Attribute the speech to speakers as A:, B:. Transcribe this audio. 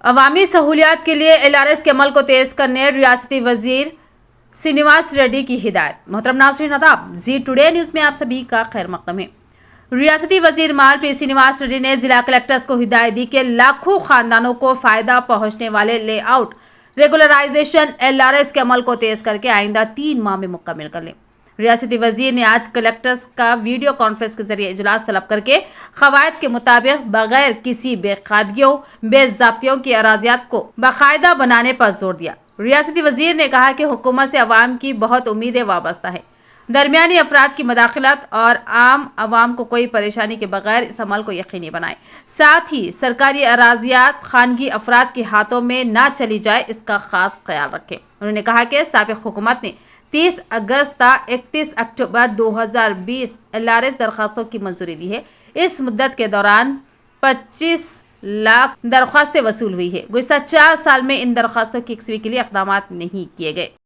A: عوامی سہولیات کے لیے LRS کے عمل کو تیز کرنے ریاستی وزیر سرینواس ریڈی کی ہدایت۔ محترم ناظرین آداب، زی ٹوڈے نیوز میں آپ سبھی کا خیر مقدم ہے۔ ریاستی وزیر مال پی سرینواس ریڈی نے ضلع کلکٹرز کو ہدایت دی کہ لاکھوں خاندانوں کو فائدہ پہنچنے والے لے آؤٹ ریگولرائزیشن LRS کے عمل کو تیز کر کے آئندہ 3 ماہ میں مکمل کر لیں۔ ریاستی وزیر نے آج کلکٹرز کا ویڈیو کانفرنس کے ذریعے اجلاس طلب کر کے قواعد کے مطابق بغیر کسی بے قاعدگیوں بے ضابطیوں کی اراضیات کو باقاعدہ بنانے پر زور دیا۔ ریاستی وزیر نے کہا کہ حکومت سے عوام کی بہت امیدیں وابستہ ہیں۔ درمیانی افراد کی مداخلت اور عام عوام کو کوئی پریشانی کے بغیر اس عمل کو یقینی بنائیں۔ ساتھ ہی سرکاری اراضیات خانگی افراد کے ہاتھوں میں نہ چلی جائے، اس کا خاص خیال رکھیں۔ انہوں نے کہا کہ سابق حکومت نے 30 اگست تا 31 اکتوبر 2020 LRS درخواستوں کی منظوری دی ہے۔ اس مدت کے دوران 25 لاکھ درخواستیں وصول ہوئی ہیں۔ گزشتہ 4 سال میں ان درخواستوں کی یکسوئی کے لیے اقدامات نہیں کیے گئے۔